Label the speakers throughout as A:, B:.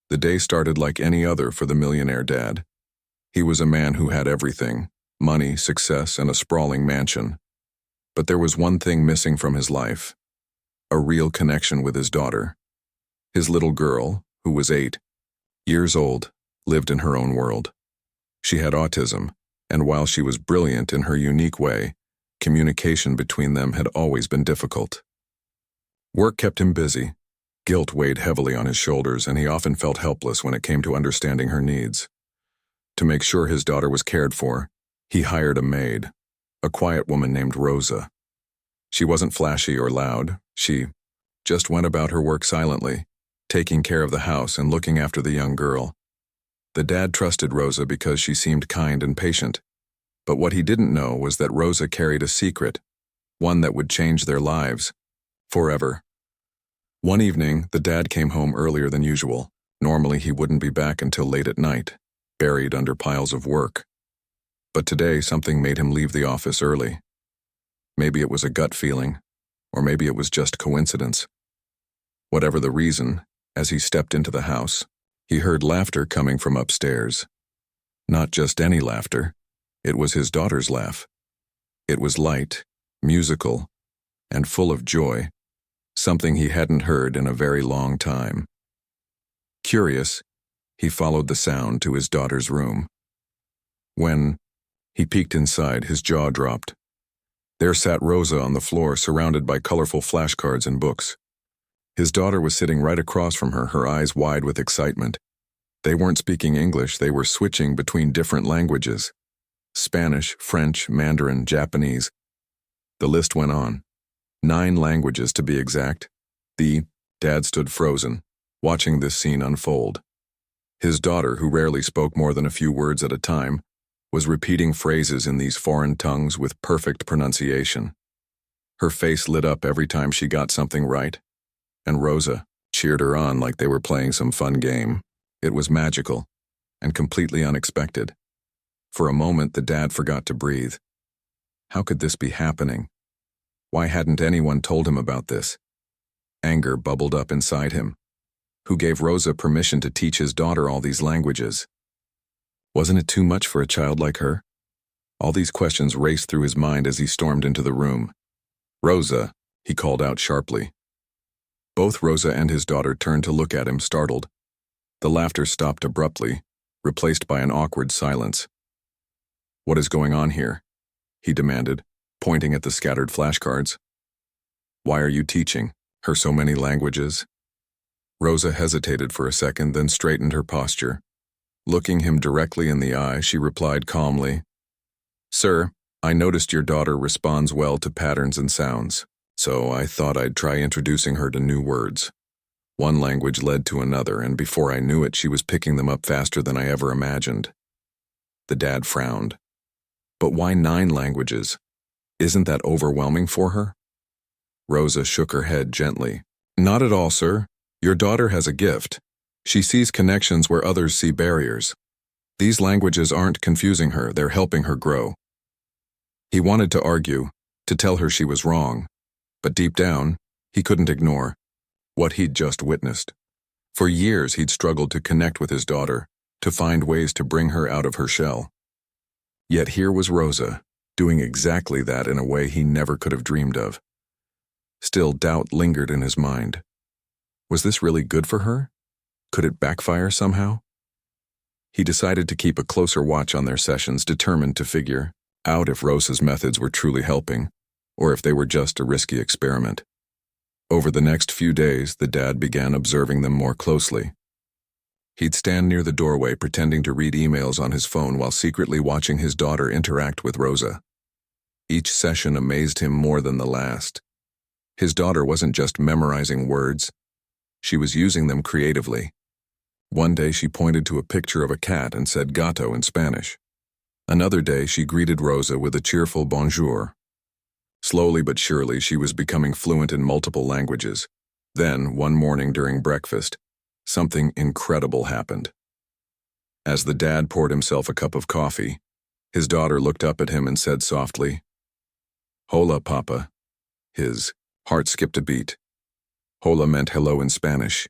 A: The day started like any other for the millionaire dad. He was a man who had everything: money, success, and a sprawling mansion. But there was one thing missing from his life: a real connection with his daughter. His little girl, who was 8 years old, lived in her own world. She had autism, and while she was brilliant in her unique way, communication between them had always been difficult. Work kept him busy. Guilt weighed heavily on his shoulders, and he often felt helpless when it came to understanding her needs. To make sure his daughter was cared for, he hired a maid, a quiet woman named Rosa. She wasn't flashy or loud. She just went about her work silently, taking care of the house and looking after the young girl. The dad trusted Rosa because she seemed kind and patient, but what he didn't know was that Rosa carried a secret, one that would change their lives forever. One evening, the dad came home earlier than usual. Normally, he wouldn't be back until late at night, buried under piles of work. But today, something made him leave the office early. Maybe it was a gut feeling, or maybe it was just coincidence. Whatever the reason, as he stepped into the house, he heard laughter coming from upstairs. Not just any laughter. It was his daughter's laugh. It was light, musical, and full of joy, something he hadn't heard in a very long time. Curious, he followed the sound to his daughter's room. When he peeked inside, his jaw dropped. There sat Rosa on the floor, surrounded by colorful flashcards and books. His daughter was sitting right across from her, her eyes wide with excitement. They weren't speaking English, they were switching between different languages: Spanish, French, Mandarin, Japanese. The list went on. 9 languages to be exact. The dad stood frozen, watching this scene unfold. His daughter, who rarely spoke more than a few words at a time, was repeating phrases in these foreign tongues with perfect pronunciation. Her face lit up every time she got something right, and Rosa cheered her on like they were playing some fun game. It was magical and completely unexpected. For a moment, the dad forgot to breathe. How could this be happening? Why hadn't anyone told him about this? Anger bubbled up inside him. Who gave Rosa permission to teach his daughter all these languages? Wasn't it too much for a child like her? All these questions raced through his mind as he stormed into the room. "Rosa," he called out sharply. Both Rosa and his daughter turned to look at him, startled. The laughter stopped abruptly, replaced by an awkward silence. "What is going on here?" he demanded, pointing at the scattered flashcards. "Why are you teaching her so many languages?" Rosa hesitated for a second, then straightened her posture. Looking him directly in the eye, she replied calmly, "Sir, I noticed your daughter responds well to patterns and sounds, so I thought I'd try introducing her to new words. One language led to another, and before I knew it, she was picking them up faster than I ever imagined." The dad frowned. "But why 9 languages? Isn't that overwhelming for her?" Rosa shook her head gently. "Not at all, sir. Your daughter has a gift. She sees connections where others see barriers. These languages aren't confusing her, they're helping her grow." He wanted to argue, to tell her she was wrong, but deep down, he couldn't ignore what he'd just witnessed. For years, he'd struggled to connect with his daughter, to find ways to bring her out of her shell. Yet here was Rosa, doing exactly that in a way he never could have dreamed of. Still, doubt lingered in his mind. Was this really good for her? Could it backfire somehow? He decided to keep a closer watch on their sessions, determined to figure out if Rosa's methods were truly helping, or if they were just a risky experiment. Over the next few days, the dad began observing them more closely. He'd stand near the doorway, pretending to read emails on his phone while secretly watching his daughter interact with Rosa. Each session amazed him more than the last. His daughter wasn't just memorizing words, she was using them creatively. One day she pointed to a picture of a cat and said gato in Spanish. Another day she greeted Rosa with a cheerful bonjour. Slowly but surely she was becoming fluent in multiple languages. Then, one morning during breakfast, something incredible happened. As the dad poured himself a cup of coffee, his daughter looked up at him and said softly, "Hola, Papa." His heart skipped a beat. Hola meant hello in Spanish.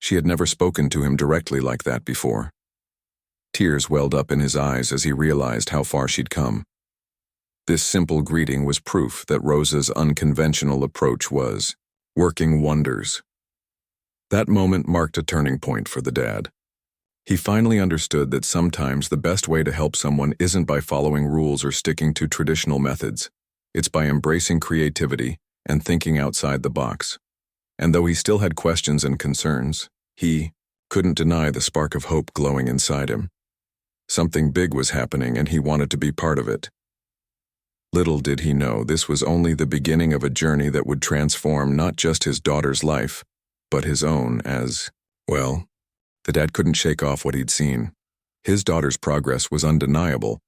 A: She had never spoken to him directly like that before. Tears welled up in his eyes as he realized how far she'd come. This simple greeting was proof that Rosa's unconventional approach was working wonders. That moment marked a turning point for the dad. He finally understood that sometimes the best way to help someone isn't by following rules or sticking to traditional methods. It's by embracing creativity and thinking outside the box. And though he still had questions and concerns, he couldn't deny the spark of hope glowing inside him. Something big was happening and he wanted to be part of it. Little did he know this was only the beginning of a journey that would transform not just his daughter's life, but his own as, well, the dad couldn't shake off what he'd seen. His daughter's progress was undeniable,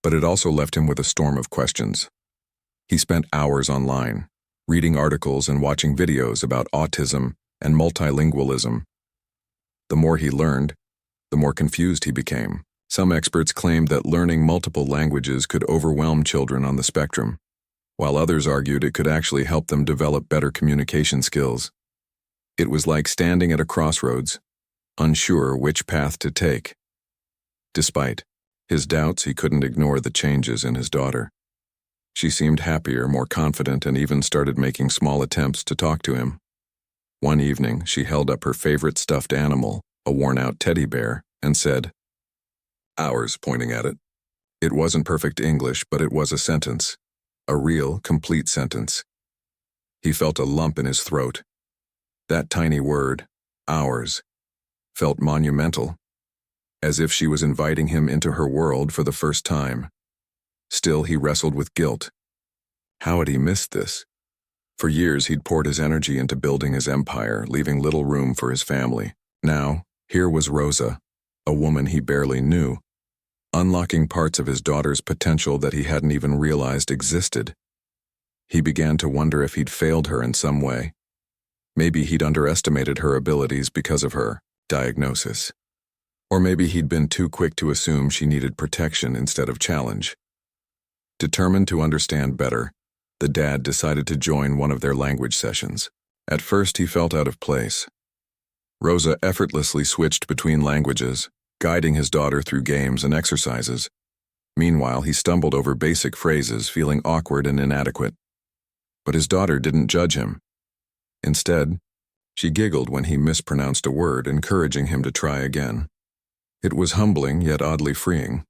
A: but it also left him with a storm of questions. He spent hours online, reading articles and watching videos about autism and multilingualism. The more he learned, the more confused he became. Some experts claimed that learning multiple languages could overwhelm children on the spectrum, while others argued it could actually help them develop better communication skills. It was like standing at a crossroads, unsure which path to take. Despite his doubts, he couldn't ignore the changes in his daughter. She seemed happier, more confident, and even started making small attempts to talk to him. One evening, she held up her favorite stuffed animal, a worn-out teddy bear, and said, "Ours," pointing at it. It wasn't perfect English, but it was a sentence. A real, complete sentence. He felt a lump in his throat. That tiny word, ours, felt monumental, as if she was inviting him into her world for the first time. Still, he wrestled with guilt. How had he missed this? For years, he'd poured his energy into building his empire, leaving little room for his family. Now, here was Rosa, a woman he barely knew, unlocking parts of his daughter's potential that he hadn't even realized existed. He began to wonder if he'd failed her in some way. Maybe he'd underestimated her abilities because of her diagnosis. Or maybe he'd been too quick to assume she needed protection instead of challenge. Determined to understand better, the dad decided to join one of their language sessions. At first, he felt out of place. Rosa effortlessly switched between languages, guiding his daughter through games and exercises. Meanwhile, he stumbled over basic phrases, feeling awkward and inadequate. But his daughter didn't judge him. Instead, she giggled when he mispronounced a word, encouraging him to try again. It was humbling yet oddly freeing.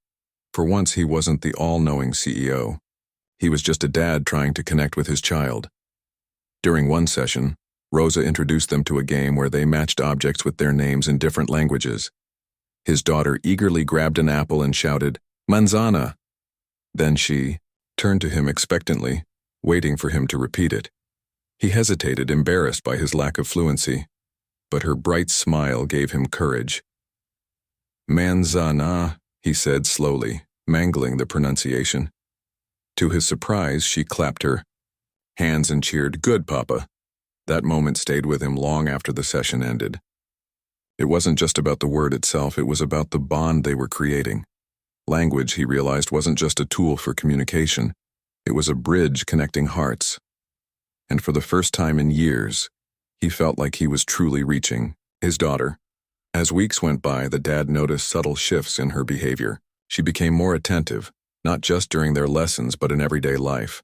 A: For once, he wasn't the all-knowing CEO. He was just a dad trying to connect with his child. During one session, Rosa introduced them to a game where they matched objects with their names in different languages. His daughter eagerly grabbed an apple and shouted, "Manzana!" Then she turned to him expectantly, waiting for him to repeat it. He hesitated, embarrassed by his lack of fluency, but her bright smile gave him courage. "Manzana," he said slowly, mangling the pronunciation. To his surprise, she clapped her hands and cheered, "Good, Papa." That moment stayed with him long after the session ended. It wasn't just about the word itself, it was about the bond they were creating. Language, he realized, wasn't just a tool for communication. It was a bridge connecting hearts. And for the first time in years, he felt like he was truly reaching his daughter. As weeks went by, the dad noticed subtle shifts in her behavior. She became more attentive, not just during their lessons, but in everyday life.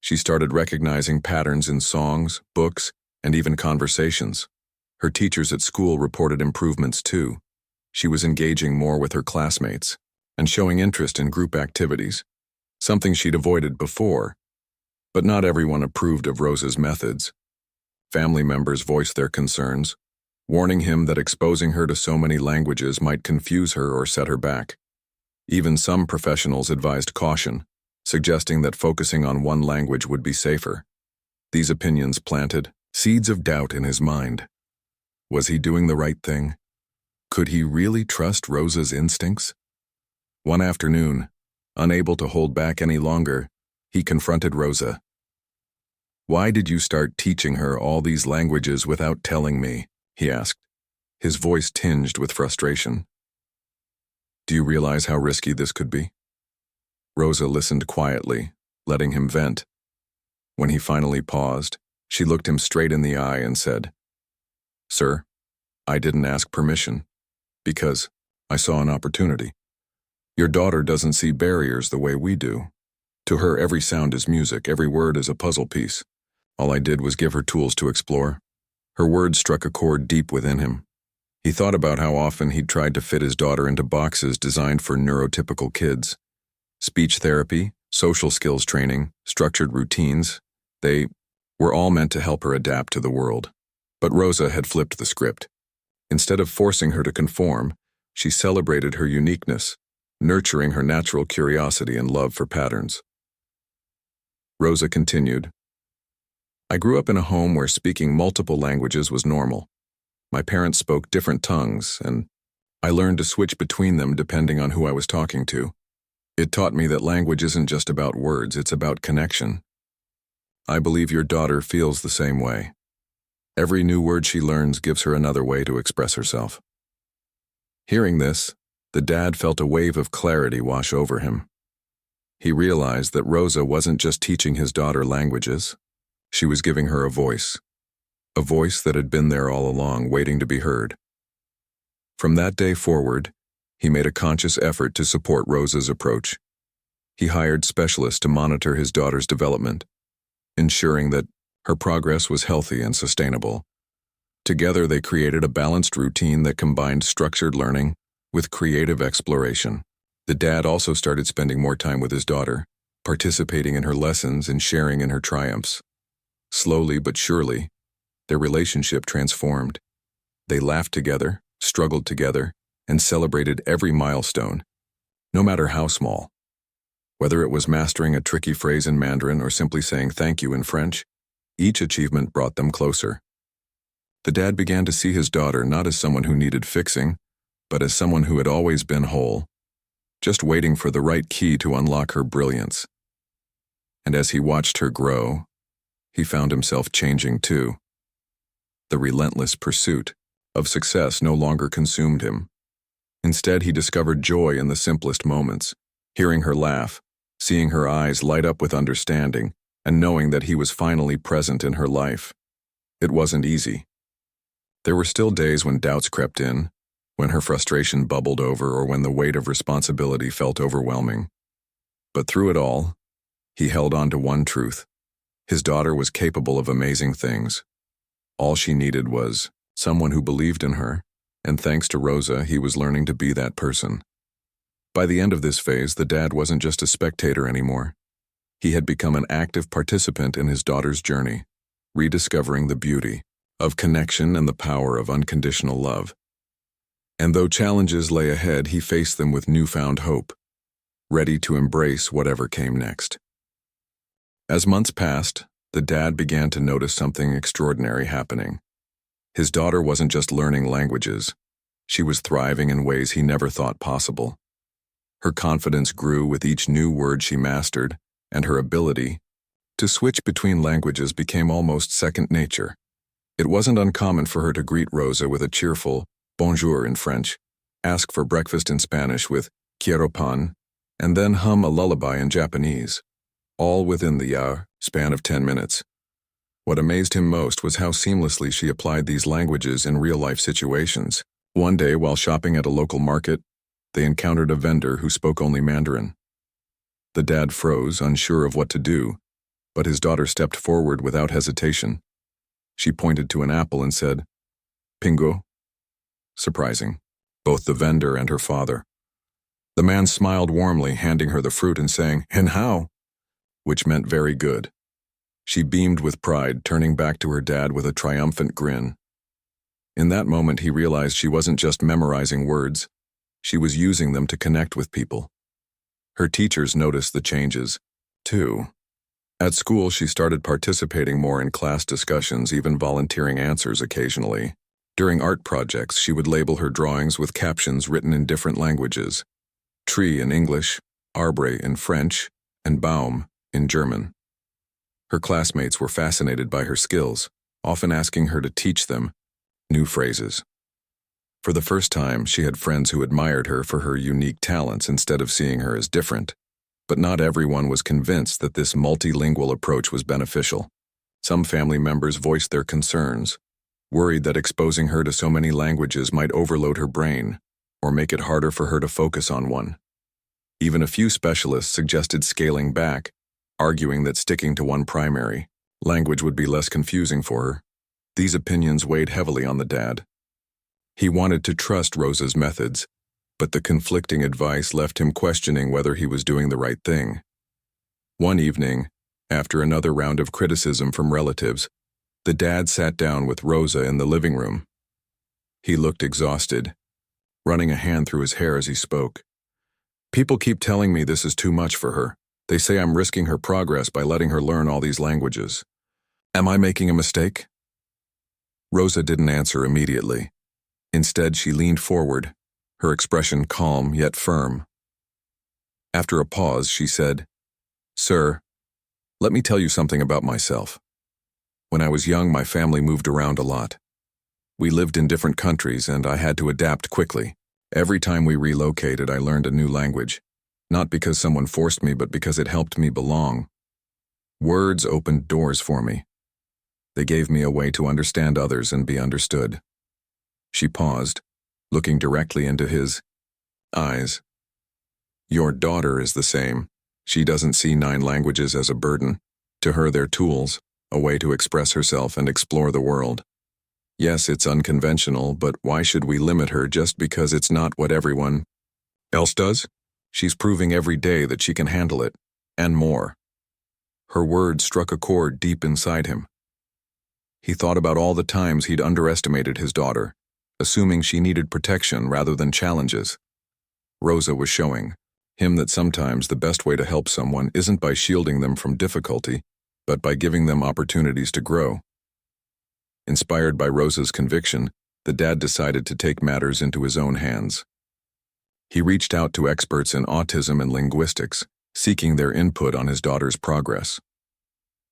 A: She started recognizing patterns in songs, books, and even conversations. Her teachers at school reported improvements too. She was engaging more with her classmates and showing interest in group activities, something she'd avoided before. But not everyone approved of Rosa's methods. Family members voiced their concerns, warning him that exposing her to so many languages might confuse her or set her back. Even some professionals advised caution, suggesting that focusing on one language would be safer. These opinions planted seeds of doubt in his mind. Was he doing the right thing? Could he really trust Rosa's instincts? One afternoon, unable to hold back any longer, he confronted Rosa. "Why did you start teaching her all these languages without telling me?" he asked, his voice tinged with frustration. "Do you realize how risky this could be?" Rosa listened quietly, letting him vent. When he finally paused, she looked him straight in the eye and said, "Sir, I didn't ask permission, because I saw an opportunity. Your daughter doesn't see barriers the way we do. To her, every sound is music, every word is a puzzle piece. All I did was give her tools to explore. Her words struck a chord deep within him. He thought about how often he'd tried to fit his daughter into boxes designed for neurotypical kids. Speech therapy, social skills training, structured routines, they were all meant to help her adapt to the world. But Rosa had flipped the script. Instead of forcing her to conform, she celebrated her uniqueness, nurturing her natural curiosity and love for patterns. Rosa continued, I grew up in a home where speaking multiple languages was normal. My parents spoke different tongues, and I learned to switch between them depending on who I was talking to. It taught me that language isn't just about words, it's about connection. I believe your daughter feels the same way. Every new word she learns gives her another way to express herself. Hearing this, the dad felt a wave of clarity wash over him. He realized that Rosa wasn't just teaching his daughter languages, she was giving her a voice that had been there all along, waiting to be heard. From that day forward, he made a conscious effort to support Rosa's approach. He hired specialists to monitor his daughter's development, ensuring that her progress was healthy and sustainable. Together, they created a balanced routine that combined structured learning with creative exploration. The dad also started spending more time with his daughter, participating in her lessons and sharing in her triumphs. Slowly but surely, their relationship transformed. They laughed together, struggled together, and celebrated every milestone, no matter how small. Whether it was mastering a tricky phrase in Mandarin or simply saying thank you in French, each achievement brought them closer. The dad began to see his daughter not as someone who needed fixing, but as someone who had always been whole, just waiting for the right key to unlock her brilliance. And as he watched her grow, he found himself changing too. The relentless pursuit of success no longer consumed him. Instead, he discovered joy in the simplest moments, hearing her laugh, seeing her eyes light up with understanding, and knowing that he was finally present in her life. It wasn't easy. There were still days when doubts crept in, when her frustration bubbled over, or when the weight of responsibility felt overwhelming. But through it all, he held on to one truth. His daughter was capable of amazing things. All she needed was someone who believed in her, and thanks to Rosa, he was learning to be that person. By the end of this phase, the dad wasn't just a spectator anymore. He had become an active participant in his daughter's journey, rediscovering the beauty of connection and the power of unconditional love. And though challenges lay ahead, he faced them with newfound hope, ready to embrace whatever came next. As months passed, the dad began to notice something extraordinary happening. His daughter wasn't just learning languages, she was thriving in ways he never thought possible. Her confidence grew with each new word she mastered, and her ability to switch between languages became almost second nature. It wasn't uncommon for her to greet Rosa with a cheerful bonjour in French, ask for breakfast in Spanish with quiero pan, and then hum a lullaby in Japanese, all within the span of 10 minutes. What amazed him most was how seamlessly she applied these languages in real-life situations. One day, while shopping at a local market, they encountered a vendor who spoke only Mandarin. The dad froze, unsure of what to do, but his daughter stepped forward without hesitation. She pointed to an apple and said, "Pingo." Surprising, both the vendor and her father. The man smiled warmly, handing her the fruit and saying, "And how?" which meant very good. She beamed with pride, turning back to her dad with a triumphant grin. In that moment, he realized she wasn't just memorizing words, she was using them to connect with people. Her teachers noticed the changes, too. At school, she started participating more in class discussions, even volunteering answers occasionally. During art projects, she would label her drawings with captions written in different languages: tree in English, arbre in French, and Baum in German. Her classmates were fascinated by her skills, often asking her to teach them new phrases. For the first time, she had friends who admired her for her unique talents instead of seeing her as different. But not everyone was convinced that this multilingual approach was beneficial. Some family members voiced their concerns. worried that exposing her to so many languages might overload her brain or make it harder for her to focus on one. Even a few specialists suggested scaling back, arguing that sticking to one primary language would be less confusing for her. These opinions weighed heavily on the dad. He wanted to trust Rosa's methods, but the conflicting advice left him questioning whether he was doing the right thing. One evening, after another round of criticism from relatives, the dad sat down with Rosa in the living room. He looked exhausted, running a hand through his hair as he spoke. "People keep telling me this is too much for her. They say I'm risking her progress by letting her learn all these languages. Am I making a mistake?" Rosa didn't answer immediately. Instead, she leaned forward, her expression calm yet firm. After a pause, she said, "Sir, let me tell you something about myself. When I was young, my family moved around a lot. We lived in different countries, and I had to adapt quickly. Every time we relocated, I learned a new language, not because someone forced me, but because it helped me belong. Words opened doors for me. They gave me a way to understand others and be understood." She paused, looking directly into his eyes. "Your daughter is the same. She doesn't see 9 languages as a burden. To her, they're tools, a way to express herself and explore the world. Yes, it's unconventional, but why should we limit her just because it's not what everyone else does? She's proving every day that she can handle it, and more." Her words struck a chord deep inside him. He thought about all the times he'd underestimated his daughter, assuming she needed protection rather than challenges. Rosa was showing him that sometimes the best way to help someone isn't by shielding them from difficulty, but by giving them opportunities to grow. Inspired by Rosa's conviction, the dad decided to take matters into his own hands. He reached out to experts in autism and linguistics, seeking their input on his daughter's progress.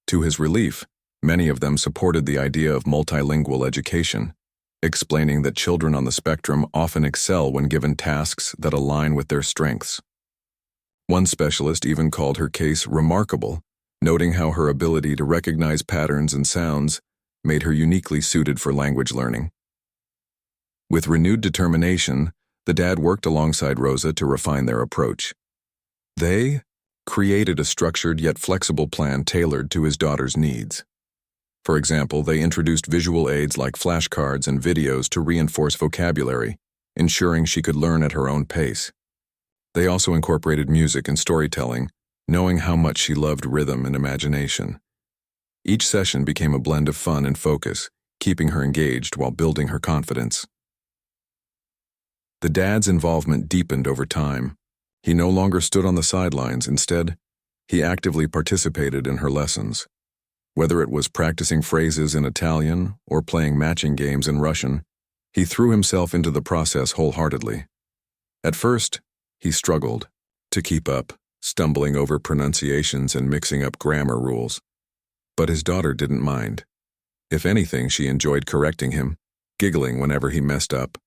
A: To his relief, many of them supported the idea of multilingual education, explaining that children on the spectrum often excel when given tasks that align with their strengths. One specialist even called her case remarkable, noting how her ability to recognize patterns and sounds made her uniquely suited for language learning. With renewed determination, the dad worked alongside Rosa to refine their approach. They created a structured yet flexible plan tailored to his daughter's needs. For example, they introduced visual aids like flashcards and videos to reinforce vocabulary, ensuring she could learn at her own pace. They also incorporated music and storytelling, knowing how much she loved rhythm and imagination. Each session became a blend of fun and focus, keeping her engaged while building her confidence. The dad's involvement deepened over time. He no longer stood on the sidelines. Instead, he actively participated in her lessons. Whether it was practicing phrases in Italian or playing matching games in Russian, he threw himself into the process wholeheartedly. At first, he struggled to keep up, stumbling over pronunciations and mixing up grammar rules. But his daughter didn't mind. If anything, she enjoyed correcting him, giggling whenever he messed up.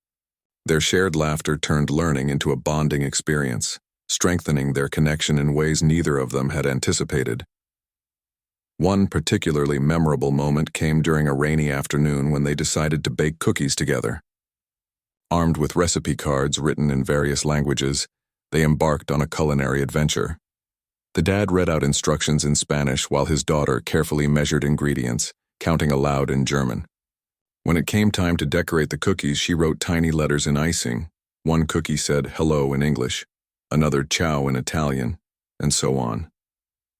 A: Their shared laughter turned learning into a bonding experience, strengthening their connection in ways neither of them had anticipated. One particularly memorable moment came during a rainy afternoon when they decided to bake cookies together. Armed with recipe cards written in various languages, they embarked on a culinary adventure. The dad read out instructions in Spanish while his daughter carefully measured ingredients, counting aloud in German. When it came time to decorate the cookies, she wrote tiny letters in icing. One cookie said hello in English, another ciao in Italian, and so on.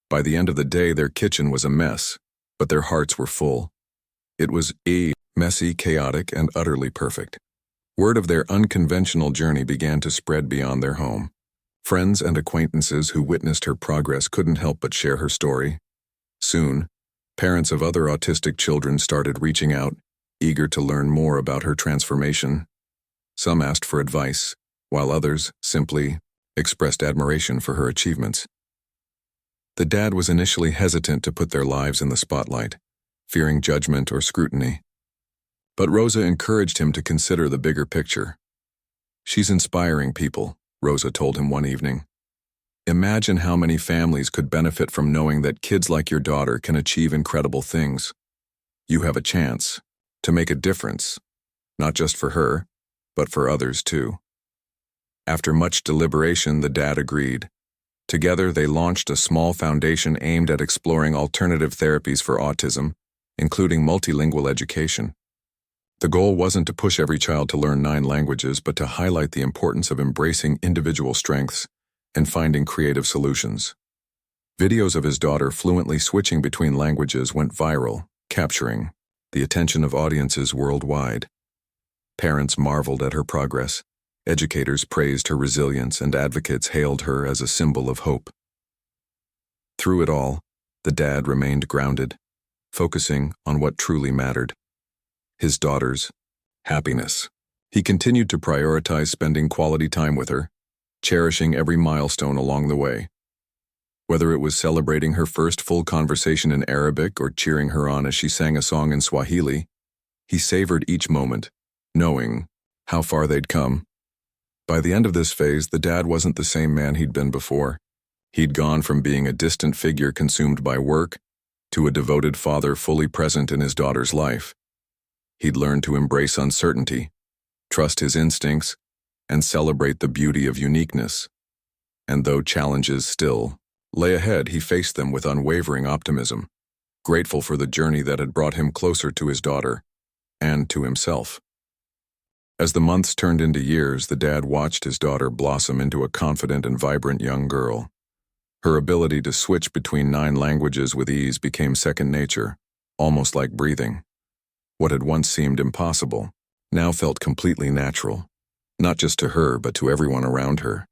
A: By the end of the day, their kitchen was a mess, but their hearts were full. It was messy, chaotic, and utterly perfect. Word of their unconventional journey began to spread beyond their home. Friends and acquaintances who witnessed her progress couldn't help but share her story. Soon, parents of other autistic children started reaching out, eager to learn more about her transformation. Some asked for advice, while others simply expressed admiration for her achievements. The dad was initially hesitant to put their lives in the spotlight, fearing judgment or scrutiny. But Rosa encouraged him to consider the bigger picture. "She's inspiring people," Rosa told him one evening. "Imagine how many families could benefit from knowing that kids like your daughter can achieve incredible things. You have a chance. to make a difference, not just for her, but for others too. After much deliberation, the dad agreed. Together, they launched a small foundation aimed at exploring alternative therapies for autism, including multilingual education. The goal wasn't to push every child to learn 9 languages, but to highlight the importance of embracing individual strengths and finding creative solutions. Videos of his daughter fluently switching between languages went viral, capturing the attention of audiences worldwide. Parents marveled at her progress, educators praised her resilience, and advocates hailed her as a symbol of hope. Through it all, the dad remained grounded, focusing on what truly mattered: his daughter's happiness. He continued to prioritize spending quality time with her, cherishing every milestone along the way. Whether it was celebrating her first full conversation in Arabic or cheering her on as she sang a song in Swahili, he savored each moment, knowing how far they'd come. By the end of this phase, the dad wasn't the same man he'd been before. He'd gone from being a distant figure consumed by work to a devoted father fully present in his daughter's life. He'd learned to embrace uncertainty, trust his instincts, and celebrate the beauty of uniqueness. And though challenges still lay ahead, he faced them with unwavering optimism, grateful for the journey that had brought him closer to his daughter and to himself. As the months turned into years, the dad watched his daughter blossom into a confident and vibrant young girl. Her ability to switch between 9 languages with ease became second nature, almost like breathing. What had once seemed impossible now felt completely natural, not just to her but to everyone around her.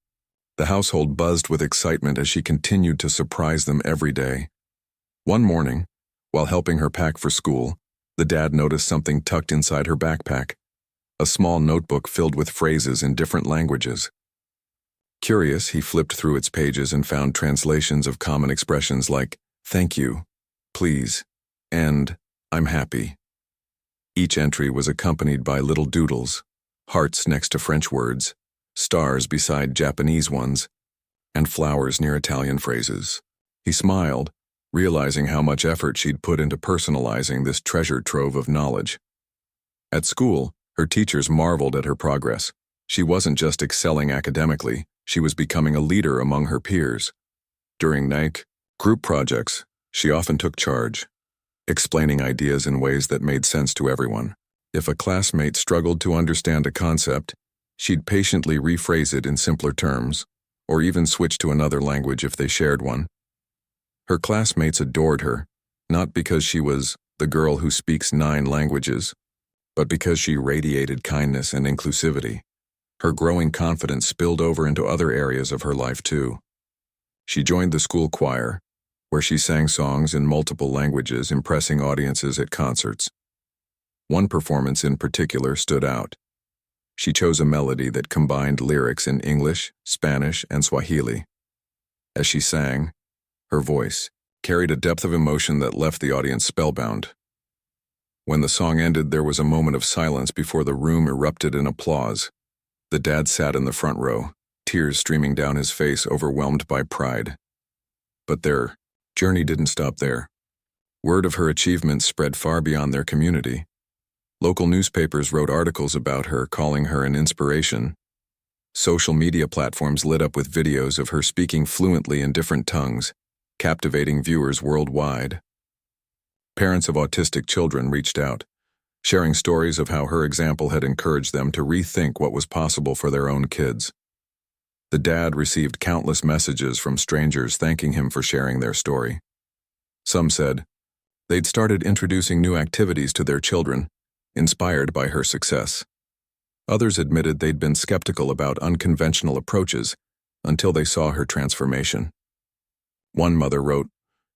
A: The household buzzed with excitement as she continued to surprise them every day. One morning, while helping her pack for school, the dad noticed something tucked inside her backpack: a small notebook filled with phrases in different languages. Curious, he flipped through its pages and found translations of common expressions like "thank you," "please," and "I'm happy." Each entry was accompanied by little doodles, hearts next to French words, stars beside Japanese ones, and flowers near Italian phrases. He smiled, realizing how much effort she'd put into personalizing this treasure trove of knowledge. At school, her teachers marveled at her progress. She wasn't just excelling academically, she was becoming a leader among her peers. During NIC group projects, she often took charge, explaining ideas in ways that made sense to everyone. If a classmate struggled to understand a concept, she'd patiently rephrase it in simpler terms, or even switch to another language if they shared one. Her classmates adored her, not because she was the girl who speaks 9 languages, but because she radiated kindness and inclusivity. Her growing confidence spilled over into other areas of her life too. She joined the school choir, where she sang songs in multiple languages, impressing audiences at concerts. One performance in particular stood out. She chose a melody that combined lyrics in English, Spanish, and Swahili. As she sang, her voice carried a depth of emotion that left the audience spellbound. When the song ended, there was a moment of silence before the room erupted in applause. The dad sat in the front row, tears streaming down his face, overwhelmed by pride. But their journey didn't stop there. Word of her achievements spread far beyond their community. Local newspapers wrote articles about her, calling her an inspiration. Social media platforms lit up with videos of her speaking fluently in different tongues, captivating viewers worldwide. Parents of autistic children reached out, sharing stories of how her example had encouraged them to rethink what was possible for their own kids. The dad received countless messages from strangers thanking him for sharing their story. Some said they'd started introducing new activities to their children, inspired by her success. Others admitted they'd been skeptical about unconventional approaches until they saw her transformation. One mother wrote,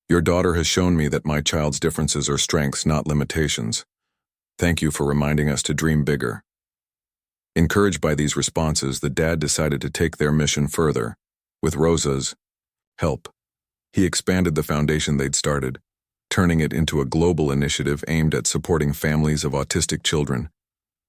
A: "Your daughter has shown me that my child's differences are strengths, not limitations. Thank you for reminding us to dream bigger." Encouraged by these responses, the dad decided to take their mission further. With Rosa's help, he expanded the foundation they'd started, turning it into a global initiative aimed at supporting families of autistic children.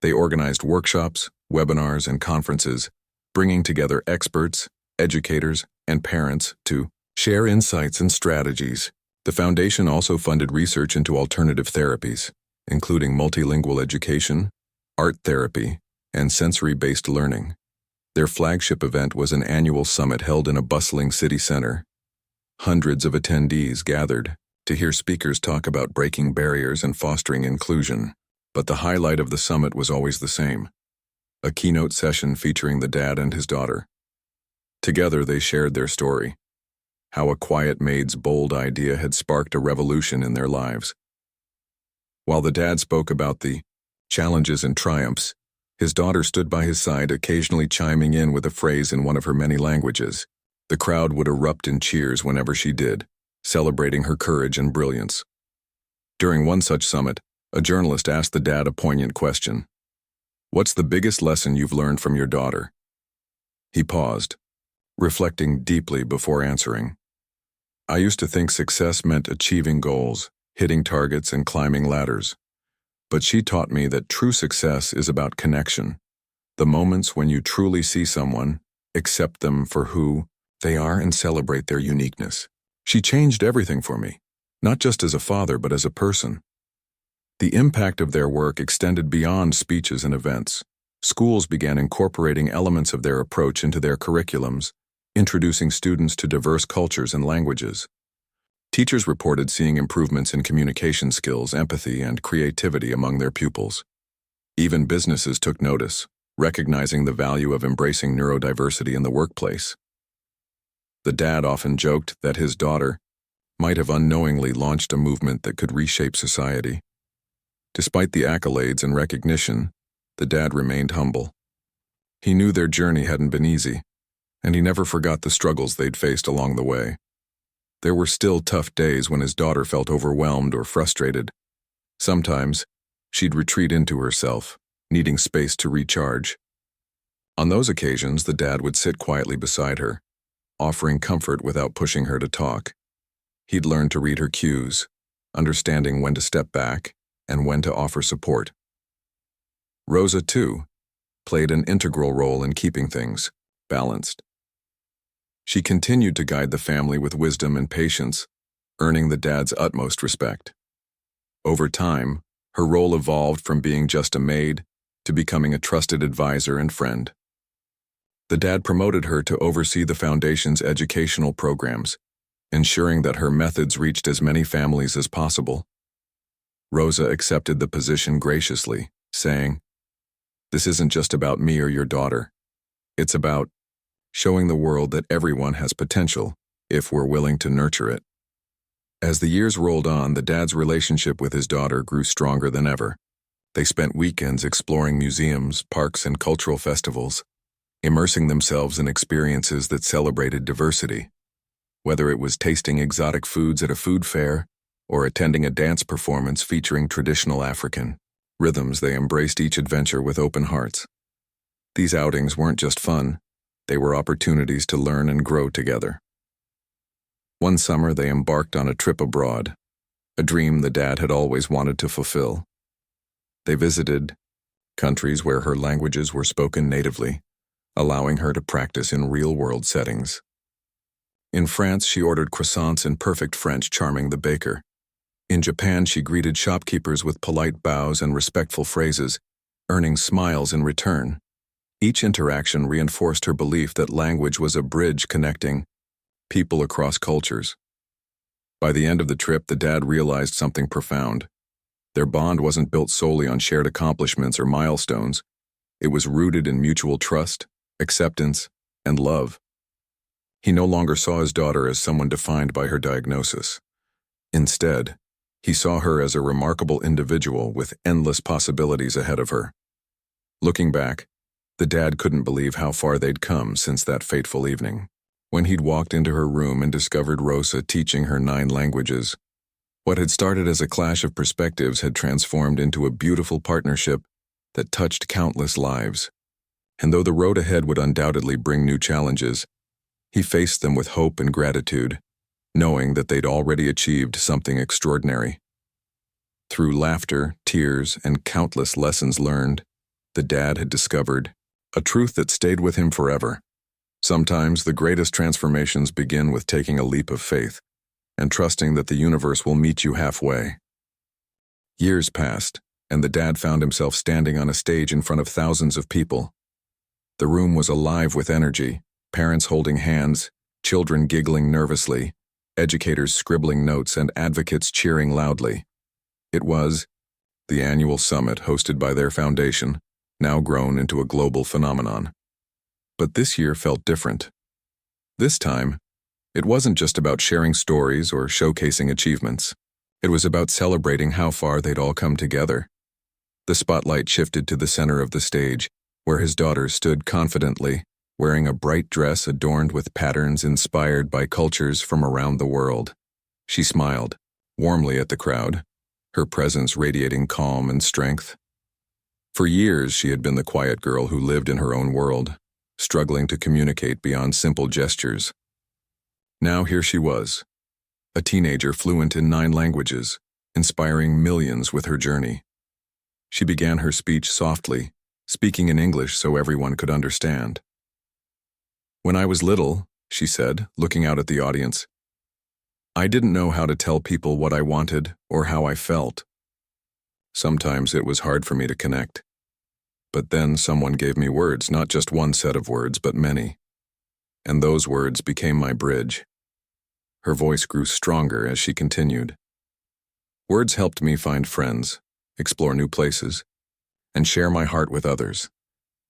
A: They organized workshops, webinars, and conferences, bringing together experts, educators, and parents to share insights and strategies. The foundation also funded research into alternative therapies, including multilingual education, art therapy, and sensory-based learning. Their flagship event was an annual summit held in a bustling city center. Hundreds of attendees gathered to hear speakers talk about breaking barriers and fostering inclusion. But the highlight of the summit was always the same: a keynote session featuring the dad and his daughter. Together they shared their story, how a quiet maid's bold idea had sparked a revolution in their lives. While the dad spoke about the challenges and triumphs, his daughter stood by his side, occasionally chiming in with a phrase in one of her many languages. The crowd would erupt in cheers whenever she did, celebrating her courage and brilliance. During one such summit, a journalist asked the dad a poignant question. "What's the biggest lesson you've learned from your daughter?" He paused, reflecting deeply before answering. "I used to think success meant achieving goals, hitting targets, and climbing ladders. But she taught me that true success is about connection. The moments when you truly see someone, accept them for who they are, and celebrate their uniqueness. She changed everything for me, not just as a father, but as a person." The impact of their work extended beyond speeches and events. Schools began incorporating elements of their approach into their curriculums, introducing students to diverse cultures and languages. Teachers reported seeing improvements in communication skills, empathy, and creativity among their pupils. Even businesses took notice, recognizing the value of embracing neurodiversity in the workplace. The dad often joked that his daughter might have unknowingly launched a movement that could reshape society. Despite the accolades and recognition, the dad remained humble. He knew their journey hadn't been easy, and he never forgot the struggles they'd faced along the way. There were still tough days when his daughter felt overwhelmed or frustrated. Sometimes, she'd retreat into herself, needing space to recharge. On those occasions, the dad would sit quietly beside her, offering comfort without pushing her to talk. He'd learned to read her cues, understanding when to step back and when to offer support. Rosa, too, played an integral role in keeping things balanced. She continued to guide the family with wisdom and patience, earning the dad's utmost respect. Over time, her role evolved from being just a maid to becoming a trusted advisor and friend. The dad promoted her to oversee the foundation's educational programs, ensuring that her methods reached as many families as possible. Rosa accepted the position graciously, saying, "This isn't just about me or your daughter. It's about showing the world that everyone has potential if we're willing to nurture it." As the years rolled on, the dad's relationship with his daughter grew stronger than ever. They spent weekends exploring museums, parks, and cultural festivals, immersing themselves in experiences that celebrated diversity. Whether it was tasting exotic foods at a food fair or attending a dance performance featuring traditional African rhythms, they embraced each adventure with open hearts. These outings weren't just fun. They were opportunities to learn and grow together. One summer, they embarked on a trip abroad, a dream the dad had always wanted to fulfill. They visited countries where her languages were spoken natively, allowing her to practice in real-world settings. In France, she ordered croissants in perfect French, charming the baker. In Japan, she greeted shopkeepers with polite bows and respectful phrases, earning smiles in return. Each interaction reinforced her belief that language was a bridge connecting people across cultures. By the end of the trip, the dad realized something profound. Their bond wasn't built solely on shared accomplishments or milestones. It was rooted in mutual trust, acceptance, and love. He no longer saw his daughter as someone defined by her diagnosis. Instead, he saw her as a remarkable individual with endless possibilities ahead of her. Looking back, the dad couldn't believe how far they'd come since that fateful evening. When he'd walked into her room and discovered Rosa teaching her 9 languages, what had started as a clash of perspectives had transformed into a beautiful partnership that touched countless lives. And though the road ahead would undoubtedly bring new challenges, he faced them with hope and gratitude, knowing that they'd already achieved something extraordinary. Through laughter, tears, and countless lessons learned, the dad had discovered a truth that stayed with him forever. Sometimes the greatest transformations begin with taking a leap of faith and trusting that the universe will meet you halfway. Years passed, and the dad found himself standing on a stage in front of thousands of people. The room was alive with energy, parents holding hands, children giggling nervously, educators scribbling notes, and advocates cheering loudly. It was the annual summit hosted by their foundation, now grown into a global phenomenon. But this year felt different. This time, it wasn't just about sharing stories or showcasing achievements. It was about celebrating how far they'd all come together. The spotlight shifted to the center of the stage, where his daughter stood confidently, wearing a bright dress adorned with patterns inspired by cultures from around the world. She smiled warmly at the crowd, her presence radiating calm and strength. For years, she had been the quiet girl who lived in her own world, struggling to communicate beyond simple gestures. Now here she was, a teenager fluent in 9 languages, inspiring millions with her journey. She began her speech softly, speaking in English so everyone could understand. "When I was little," she said, looking out at the audience, "I didn't know how to tell people what I wanted or how I felt. Sometimes it was hard for me to connect. But then someone gave me words, not just one set of words, but many. And those words became my bridge." Her voice grew stronger as she continued. "Words helped me find friends, explore new places, and share my heart with others.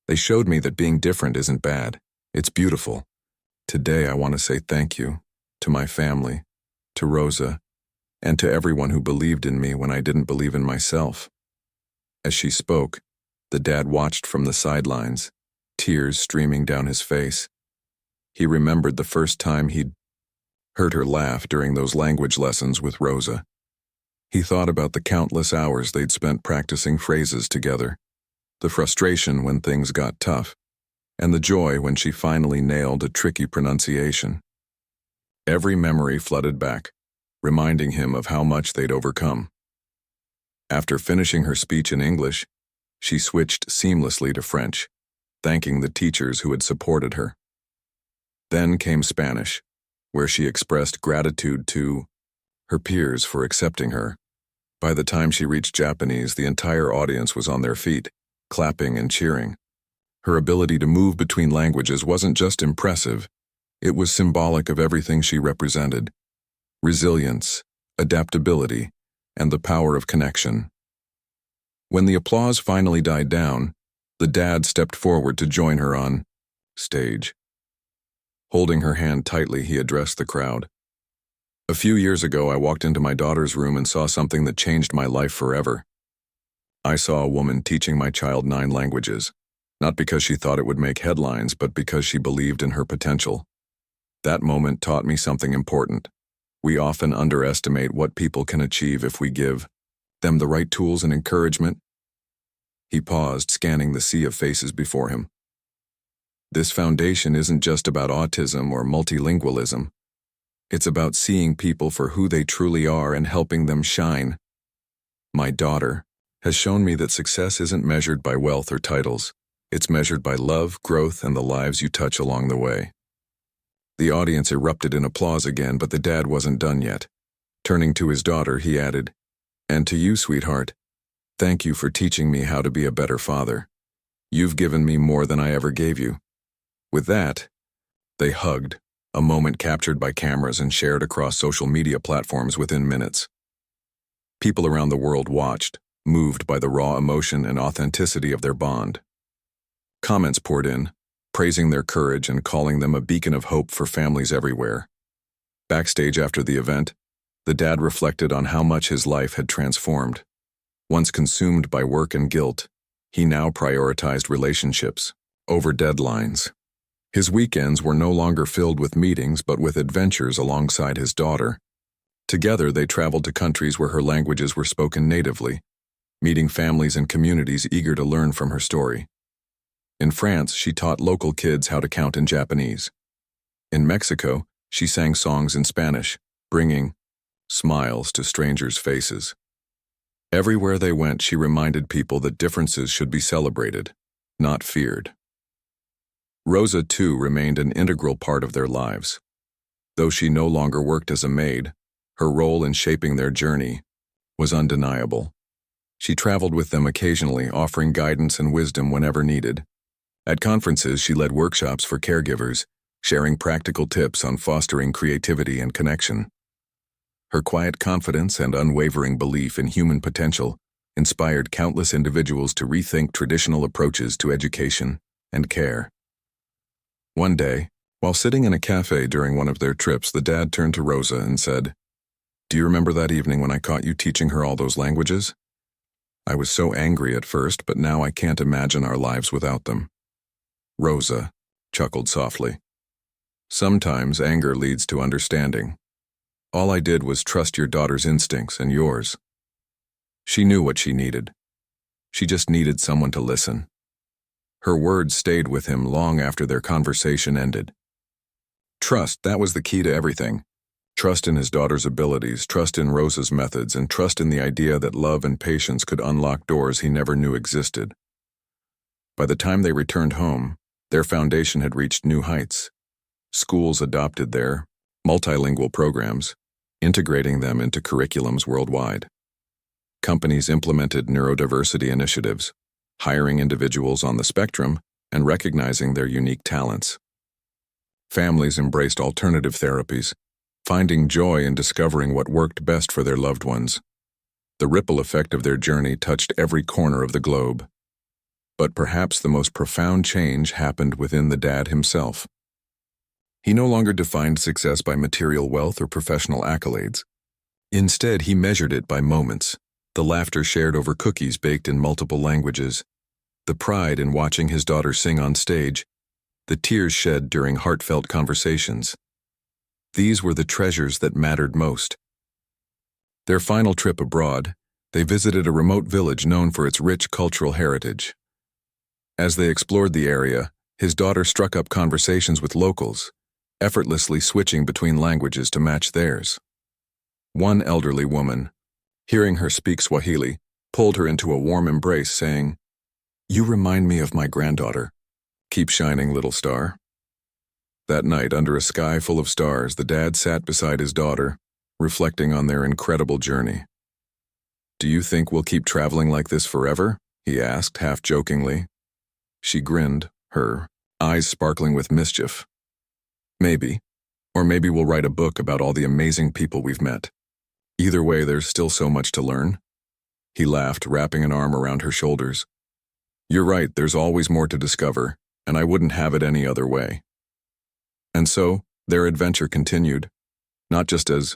A: They showed me that being different isn't bad. It's beautiful. Today I want to say thank you to my family, to Rosa, and to everyone who believed in me when I didn't believe in myself." As she spoke, the dad watched from the sidelines, tears streaming down his face. He remembered the first time he'd heard her laugh during those language lessons with Rosa. He thought about the countless hours they'd spent practicing phrases together, the frustration when things got tough, and the joy when she finally nailed a tricky pronunciation. Every memory flooded back, reminding him of how much they'd overcome. After finishing her speech in English, she switched seamlessly to French, thanking the teachers who had supported her. Then came Spanish, where she expressed gratitude to her peers for accepting her. By the time she reached Japanese, the entire audience was on their feet, clapping and cheering. Her ability to move between languages wasn't just impressive, it was symbolic of everything she represented: resilience, adaptability, and the power of connection. When the applause finally died down, the dad stepped forward to join her on stage. Holding her hand tightly, he addressed the crowd. "A few years ago, I walked into my daughter's room and saw something that changed my life forever. I saw a woman teaching my child 9 languages, not because she thought it would make headlines, but because she believed in her potential. That moment taught me something important. We often underestimate what people can achieve if we give them the right tools and encouragement." He paused, scanning the sea of faces before him. "This foundation isn't just about autism or multilingualism. It's about seeing people for who they truly are and helping them shine. My daughter has shown me that success isn't measured by wealth or titles. It's measured by love, growth, and the lives you touch along the way." The audience erupted in applause again, but the dad wasn't done yet. Turning to his daughter, he added, "And to you, sweetheart, thank you for teaching me how to be a better father. You've given me more than I ever gave you." With that, they hugged, a moment captured by cameras and shared across social media platforms within minutes. People around the world watched, moved by the raw emotion and authenticity of their bond. Comments poured in, praising their courage and calling them a beacon of hope for families everywhere. Backstage after the event, the dad reflected on how much his life had transformed. Once consumed by work and guilt, he now prioritized relationships over deadlines. His weekends were no longer filled with meetings but with adventures alongside his daughter. Together they traveled to countries where her languages were spoken natively, meeting families and communities eager to learn from her story. In France, she taught local kids how to count in Japanese. In Mexico, she sang songs in Spanish, bringing smiles to strangers' faces. Everywhere they went, she reminded people that differences should be celebrated, not feared. Rosa, too, remained an integral part of their lives. Though she no longer worked as a maid, her role in shaping their journey was undeniable. She traveled with them occasionally, offering guidance and wisdom whenever needed. At conferences, she led workshops for caregivers, sharing practical tips on fostering creativity and connection. Her quiet confidence and unwavering belief in human potential inspired countless individuals to rethink traditional approaches to education and care. One day, while sitting in a cafe during one of their trips, the dad turned to Rosa and said, "Do you remember that evening when I caught you teaching her all those languages? I was so angry at first, but now I can't imagine our lives without them." Rosa chuckled softly. "Sometimes anger leads to understanding. All I did was trust your daughter's instincts and yours. She knew what she needed. She just needed someone to listen." Her words stayed with him long after their conversation ended. Trust, that was the key to everything. Trust in his daughter's abilities, trust in Rosa's methods, and trust in the idea that love and patience could unlock doors he never knew existed. By the time they returned home, their foundation had reached new heights. Schools adopted their multilingual programs, integrating them into curriculums worldwide. Companies implemented neurodiversity initiatives, hiring individuals on the spectrum and recognizing their unique talents. Families embraced alternative therapies, finding joy in discovering what worked best for their loved ones. The ripple effect of their journey touched every corner of the globe. But perhaps the most profound change happened within the dad himself. He no longer defined success by material wealth or professional accolades. Instead, he measured it by moments, the laughter shared over cookies baked in multiple languages, the pride in watching his daughter sing on stage, the tears shed during heartfelt conversations. These were the treasures that mattered most. Their final trip abroad, they visited a remote village known for its rich cultural heritage. As they explored the area, his daughter struck up conversations with locals, effortlessly switching between languages to match theirs. One elderly woman, hearing her speak Swahili, pulled her into a warm embrace, saying, "You remind me of my granddaughter. Keep shining, little star." That night, under a sky full of stars, the dad sat beside his daughter, reflecting on their incredible journey. "Do you think we'll keep traveling like this forever?" he asked, half jokingly. She grinned, her eyes sparkling with mischief. "Maybe. Or maybe we'll write a book about all the amazing people we've met. Either way, there's still so much to learn." He laughed, wrapping an arm around her shoulders. "You're right, there's always more to discover, and I wouldn't have it any other way." And so, their adventure continued, not just as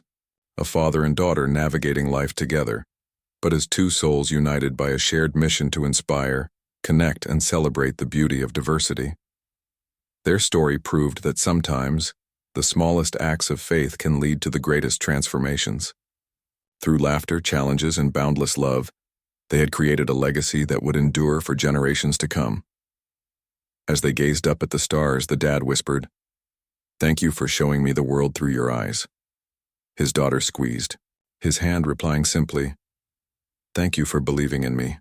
A: a father and daughter navigating life together, but as two souls united by a shared mission to inspire, connect, and celebrate the beauty of diversity. Their story proved that sometimes, the smallest acts of faith can lead to the greatest transformations. Through laughter, challenges, and boundless love, they had created a legacy that would endure for generations to come. As they gazed up at the stars, the dad whispered, "Thank you for showing me the world through your eyes." His daughter squeezed, his hand replying simply, "Thank you for believing in me."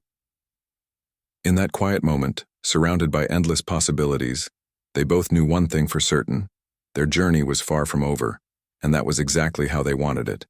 A: In that quiet moment, surrounded by endless possibilities, they both knew one thing for certain: their journey was far from over, and that was exactly how they wanted it.